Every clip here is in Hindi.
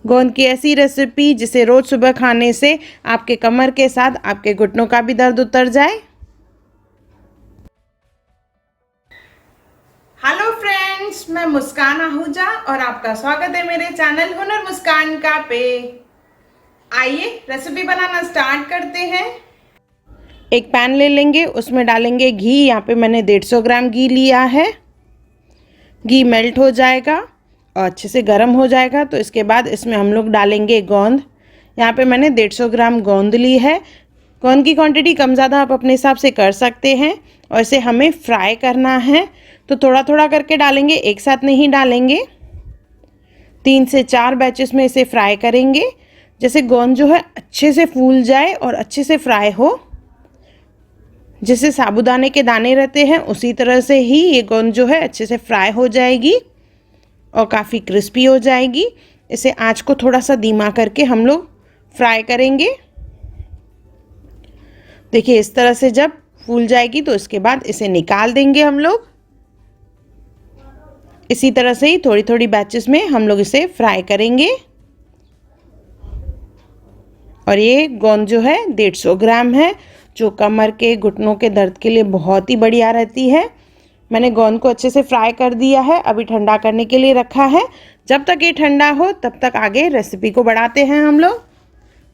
गोंद की ऐसी रेसिपी जिसे रोज़ सुबह खाने से आपके कमर के साथ आपके घुटनों का भी दर्द उतर जाए। हेलो फ्रेंड्स, मैं मुस्कान आहूजा और आपका स्वागत है मेरे चैनल हुनर मुस्कान का पे। आइए रेसिपी बनाना स्टार्ट करते हैं। एक पैन ले लेंगे, उसमें डालेंगे घी। यहाँ पे मैंने 150 ग्राम घी लिया है। घी मेल्ट हो जाएगा और अच्छे से गर्म हो जाएगा तो इसके बाद इसमें हम लोग डालेंगे गोंद। यहाँ पे मैंने 150 ग्राम गोंद ली है। गोंद की क्वांटिटी कम ज़्यादा आप अपने हिसाब से कर सकते हैं और इसे हमें फ्राई करना है तो थोड़ा थोड़ा करके डालेंगे, एक साथ नहीं डालेंगे। 3 से 4 बैचेस में इसे फ्राई करेंगे, जैसे गोंद जो है अच्छे से फूल जाए और अच्छे से फ्राई हो। जैसे साबूदाने के दाने रहते हैं उसी तरह से ही ये गोंद जो है अच्छे से फ्राई हो जाएगी और काफ़ी क्रिस्पी हो जाएगी। इसे आंच को थोड़ा सा धीमा करके हम लोग फ्राई करेंगे। देखिए इस तरह से जब फूल जाएगी तो इसके बाद इसे निकाल देंगे हम लोग। इसी तरह से ही थोड़ी थोड़ी बैचेस में हम लोग इसे फ्राई करेंगे। और ये गोंद जो है 150 ग्राम है, जो कमर के घुटनों के दर्द के लिए बहुत ही बढ़िया रहती है। मैंने गोंद को अच्छे से फ्राई कर दिया है, अभी ठंडा करने के लिए रखा है। जब तक ये ठंडा हो तब तक आगे रेसिपी को बढ़ाते हैं हम लोग।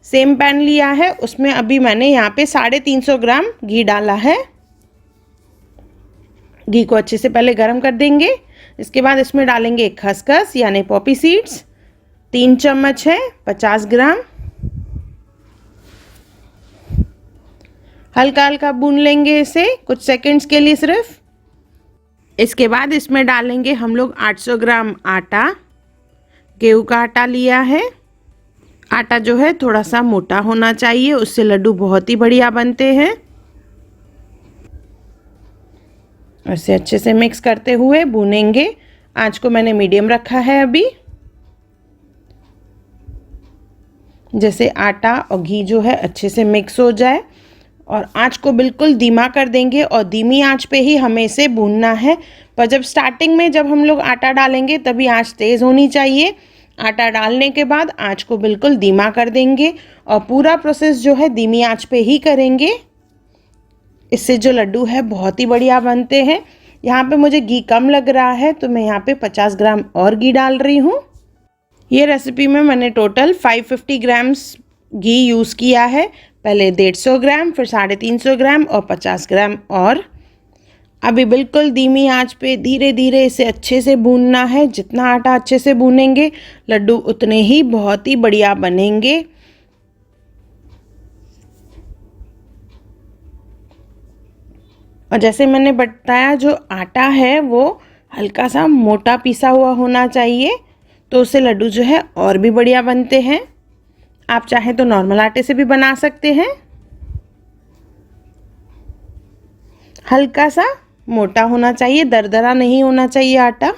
सेम पैन लिया है, उसमें अभी मैंने यहाँ पे 350 ग्राम घी डाला है। घी को अच्छे से पहले गर्म कर देंगे। इसके बाद इसमें डालेंगे खसखस यानी पॉपी सीड्स, 3 चम्मच है, 50 ग्राम। हल्का हल्का भून लेंगे इसे कुछ सेकंड्स के लिए सिर्फ। इसके बाद इसमें डालेंगे हम लोग 800 ग्राम आटा। गेहूं का आटा लिया है। आटा जो है थोड़ा सा मोटा होना चाहिए, उससे लड्डू बहुत ही बढ़िया बनते हैं। इसे अच्छे से मिक्स करते हुए भूनेंगे। आंच को मैंने मीडियम रखा है अभी। जैसे आटा और घी जो है अच्छे से मिक्स हो जाए और आंच को बिल्कुल धीमा कर देंगे और धीमी आंच पे ही हमें इसे भूनना है। पर जब स्टार्टिंग में जब हम लोग आटा डालेंगे तभी आंच तेज़ होनी चाहिए। आटा डालने के बाद आंच को बिल्कुल धीमा कर देंगे और पूरा प्रोसेस जो है धीमी आंच पे ही करेंगे। इससे जो लड्डू है बहुत ही बढ़िया बनते हैं। यहाँ पे मुझे घी कम लग रहा है तो मैं यहाँ पे 50 ग्राम और घी डाल रही हूँ। ये रेसिपी में मैंने टोटल 550 ग्राम्स घी यूज़ किया है। पहले 150 ग्राम, फिर 350 ग्राम और 50 ग्राम और। अभी बिल्कुल धीमी आंच पे धीरे धीरे इसे अच्छे से भूनना है। जितना आटा अच्छे से भूनेंगे लड्डू उतने ही बहुत ही बढ़िया बनेंगे। और जैसे मैंने बताया जो आटा है वो हल्का सा मोटा पिसा हुआ होना चाहिए तो उससे लड्डू जो है और भी बढ़िया बनते हैं। आप चाहें तो नॉर्मल आटे से भी बना सकते हैं। हल्का सा मोटा होना चाहिए, दरदरा नहीं होना चाहिए आटा।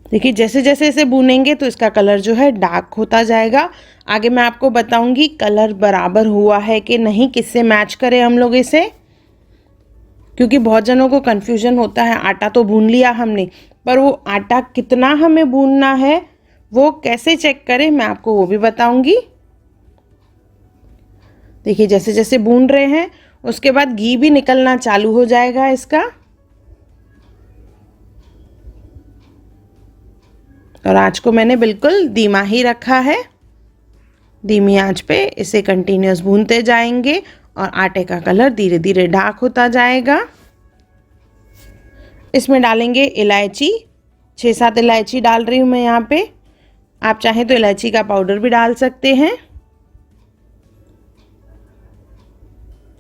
देखिए जैसे जैसे इसे भूनेंगे तो इसका कलर जो है डार्क होता जाएगा। आगे मैं आपको बताऊंगी कलर बराबर हुआ है कि नहीं, किससे मैच करें हम लोग इसे, क्योंकि बहुत जनों को कन्फ्यूजन होता है। आटा तो भून लिया हमने, पर वो आटा कितना हमें भूनना है वो कैसे चेक करें मैं आपको वो भी बताऊंगी। देखिए जैसे जैसे भून रहे हैं उसके बाद घी भी निकलना चालू हो जाएगा इसका। और आंच को मैंने बिल्कुल धीमा ही रखा है। धीमी आंच पे इसे कंटिन्यूस भूनते जाएंगे और आटे का कलर धीरे धीरे डार्क होता जाएगा। इसमें डालेंगे इलायची, 6-7 इलायची डाल रही हूँ मैं यहाँ पे। आप चाहें तो इलायची का पाउडर भी डाल सकते हैं।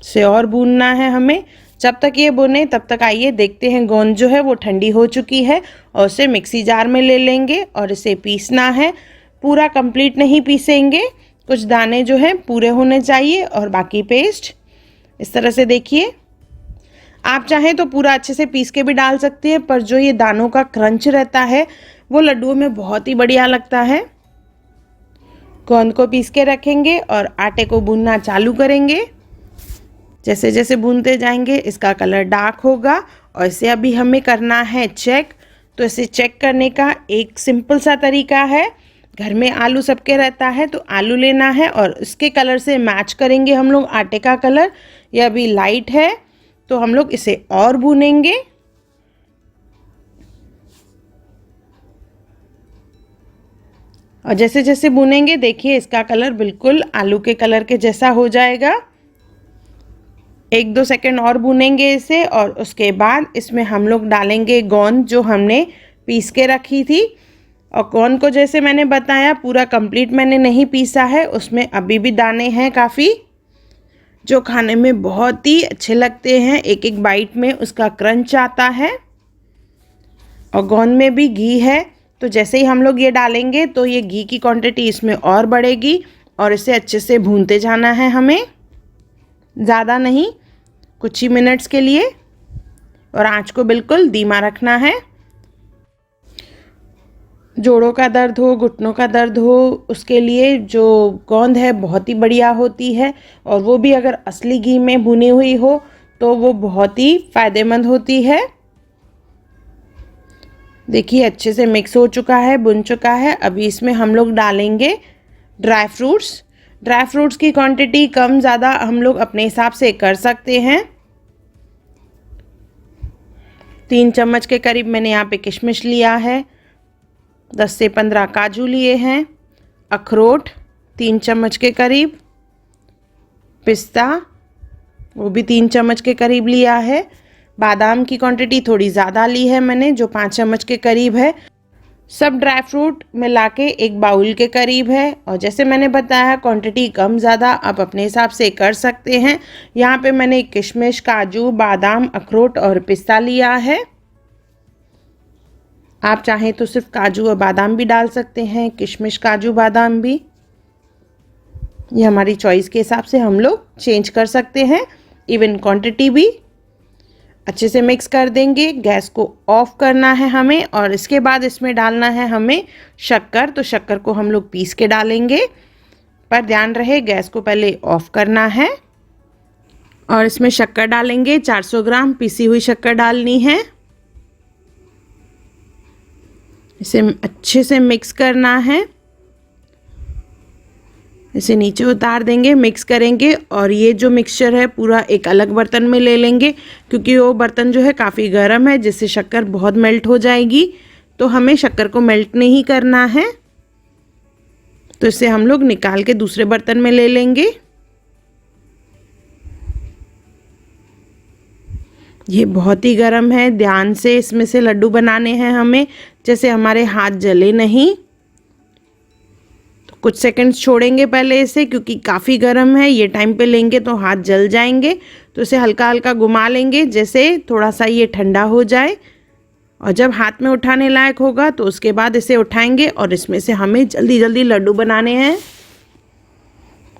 इसे और भूनना है हमें। जब तक ये भुने तब तक आइए देखते हैं गोंद जो है वो ठंडी हो चुकी है और उसे मिक्सी जार में ले लेंगे और इसे पीसना है। पूरा कंप्लीट नहीं पीसेंगे, कुछ दाने जो हैं पूरे होने चाहिए और बाकी पेस्ट इस तरह से। देखिए आप चाहें तो पूरा अच्छे से पीस के भी डाल सकते हैं, पर जो ये दानों का क्रंच रहता है वो लड्डुओं में बहुत ही बढ़िया लगता है। गोंद को पीस के रखेंगे और आटे को भूनना चालू करेंगे। जैसे जैसे भूनते जाएंगे इसका कलर डार्क होगा और इसे अभी हमें करना है चेक। तो इसे चेक करने का एक सिंपल सा तरीका है। घर में आलू सबके रहता है, तो आलू लेना है और इसके कलर से मैच करेंगे हम लोग आटे का कलर। यह अभी लाइट है तो हम लोग इसे और भूनेंगे। और जैसे जैसे भूनेंगे देखिए इसका कलर बिल्कुल आलू के कलर के जैसा हो जाएगा। 1-2 सेकंड और भूनेंगे इसे और उसके बाद इसमें हम लोग डालेंगे गोंद जो हमने पीस के रखी थी। और गोंद को जैसे मैंने बताया पूरा कंप्लीट मैंने नहीं पीसा है, उसमें अभी भी दाने हैं काफ़ी, जो खाने में बहुत ही अच्छे लगते हैं। एक एक बाइट में उसका क्रंच आता है। और गोंद में भी घी है, तो जैसे ही हम लोग ये डालेंगे तो ये घी की क्वांटिटी इसमें और बढ़ेगी। और इसे अच्छे से भूनते जाना है हमें, ज़्यादा नहीं, कुछ ही मिनट्स के लिए। और आंच को बिल्कुल धीमा रखना है। जोड़ों का दर्द हो, घुटनों का दर्द हो, उसके लिए जो गोंद है बहुत ही बढ़िया होती है। और वो भी अगर असली घी में भुनी हुई हो तो वो बहुत ही फ़ायदेमंद होती है। देखिए अच्छे से मिक्स हो चुका है, भुन चुका है। अभी इसमें हम लोग डालेंगे ड्राई फ्रूट्स। ड्राई फ्रूट्स की क्वांटिटी कम ज़्यादा हम लोग अपने हिसाब से कर सकते हैं। 3 चम्मच के करीब मैंने यहाँ पे किशमिश लिया है, 10 से 15 काजू लिए हैं, अखरोट 3 चम्मच के करीब, पिस्ता वो भी 3 चम्मच के करीब लिया है। बादाम की क्वांटिटी थोड़ी ज़्यादा ली है मैंने, जो 5 चम्मच के करीब है। सब ड्राई फ्रूट मिला के 1 बाउल के करीब है। और जैसे मैंने बताया क्वांटिटी कम ज़्यादा आप अपने हिसाब से कर सकते हैं। यहाँ पे मैंने किशमिश, काजू, बादाम, अखरोट और पिस्ता लिया है। आप चाहें तो सिर्फ काजू और बादाम भी डाल सकते हैं, किशमिश, काजू, बादाम भी। ये हमारी चॉइस के हिसाब से हम लोग चेंज कर सकते हैं, इवन क्वांटिटी भी। अच्छे से मिक्स कर देंगे, गैस को ऑफ करना है हमें। और इसके बाद इसमें डालना है हमें शक्कर। तो शक्कर को हम लोग पीस के डालेंगे, पर ध्यान रहे गैस को पहले ऑफ करना है। और इसमें शक्कर डालेंगे, 400 ग्राम पीसी हुई शक्कर डालनी है। इसे अच्छे से मिक्स करना है। इसे नीचे उतार देंगे, मिक्स करेंगे। और ये जो मिक्सचर है पूरा एक अलग बर्तन में ले लेंगे, क्योंकि वो बर्तन जो है काफ़ी गर्म है, जिससे शक्कर बहुत मेल्ट हो जाएगी। तो हमें शक्कर को मेल्ट नहीं करना है, तो इसे हम लोग निकाल के दूसरे बर्तन में ले लेंगे। ये बहुत ही गर्म है, ध्यान से इसमें से लड्डू बनाने हैं हमें, जैसे हमारे हाथ जले नहीं। तो कुछ सेकंड्स छोड़ेंगे पहले इसे, क्योंकि काफ़ी गर्म है, ये टाइम पे लेंगे तो हाथ जल जाएंगे। तो इसे हल्का हल्का घुमा लेंगे, जैसे थोड़ा सा ये ठंडा हो जाए। और जब हाथ में उठाने लायक होगा तो उसके बाद इसे उठाएंगे और इसमें से हमें जल्दी जल्दी लड्डू बनाने हैं।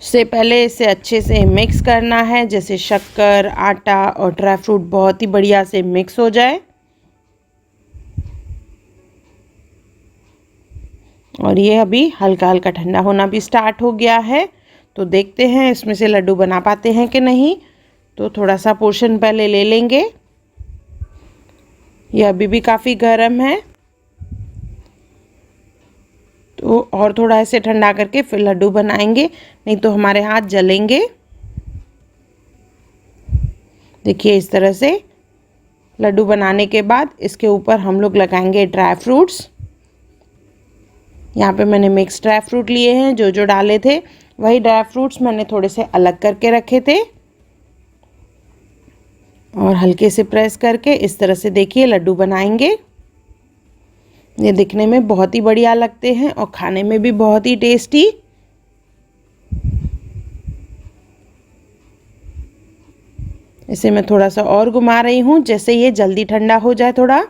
से पहले इसे अच्छे से मिक्स करना है, जैसे शक्कर, आटा और ड्राई फ्रूट बहुत ही बढ़िया से मिक्स हो जाए। और ये अभी हल्का हल्का ठंडा होना भी स्टार्ट हो गया है। तो देखते हैं इसमें से लड्डू बना पाते हैं कि नहीं। तो थोड़ा सा पोर्शन पहले ले लेंगे। ये अभी भी काफ़ी गर्म है, तो और थोड़ा ऐसे ठंडा करके फिर लड्डू बनाएंगे, नहीं तो हमारे हाथ जलेंगे। देखिए इस तरह से लड्डू बनाने के बाद इसके ऊपर हम लोग लगाएंगे ड्राई फ्रूट्स। यहाँ पे मैंने मिक्स ड्राई फ्रूट लिए हैं, जो जो डाले थे वही ड्राई फ्रूट्स मैंने थोड़े से अलग करके रखे थे। और हल्के से प्रेस करके इस तरह से देखिए लड्डू बनाएंगे। ये दिखने में बहुत ही बढ़िया लगते हैं और खाने में भी बहुत ही टेस्टी। इसे मैं थोड़ा सा और घुमा रही हूँ, जैसे ये जल्दी ठंडा हो जाए थोड़ा,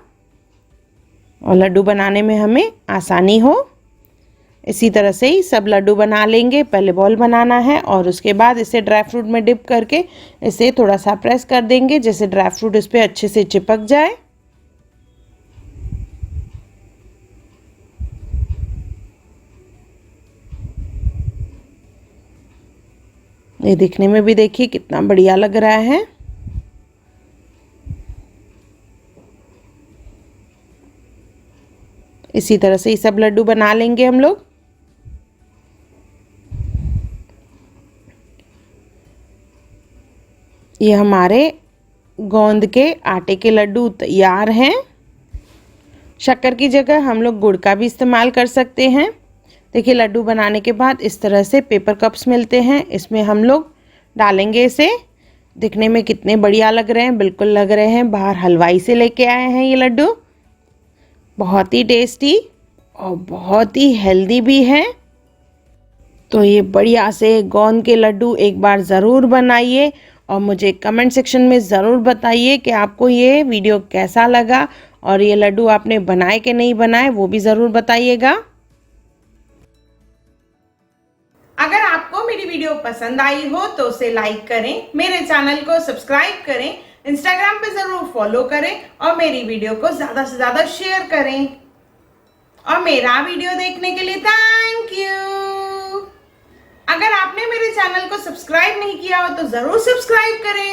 और लड्डू बनाने में हमें आसानी हो। इसी तरह से ही सब लड्डू बना लेंगे। पहले बॉल बनाना है और उसके बाद इसे ड्राई फ्रूट में डिप करके इसे थोड़ा सा प्रेस कर देंगे, जैसे ड्राई फ्रूट इस पर अच्छे से चिपक जाए। ये दिखने में भी देखिए कितना बढ़िया लग रहा है। इसी तरह से ये सब लड्डू बना लेंगे हम लोग। ये हमारे गोंद के आटे के लड्डू तैयार हैं। शक्कर की जगह हम लोग गुड़ का भी इस्तेमाल कर सकते हैं। देखिए लड्डू बनाने के बाद इस तरह से पेपर कप्स मिलते हैं, इसमें हम लोग डालेंगे इसे। दिखने में कितने बढ़िया लग रहे हैं, बिल्कुल लग रहे हैं बाहर हलवाई से लेके आए हैं ये लड्डू। बहुत ही टेस्टी और बहुत ही हेल्दी भी है। तो ये बढ़िया से गोंद के लड्डू एक बार ज़रूर बनाइए और मुझे कमेंट सेक्शन में ज़रूर बताइए कि आपको ये वीडियो कैसा लगा और ये लड्डू आपने बनाए कि नहीं बनाए, वो भी ज़रूर बताइएगा। अगर आपको मेरी वीडियो पसंद आई हो तो उसे लाइक करें, मेरे चैनल को सब्सक्राइब करें, इंस्टाग्राम पे ज़रूर फॉलो करें और मेरी वीडियो को ज़्यादा से ज़्यादा शेयर करें। और मेरा वीडियो देखने के लिए थैंक यू। अगर आपने मेरे चैनल को सब्सक्राइब नहीं किया हो तो ज़रूर सब्सक्राइब करें।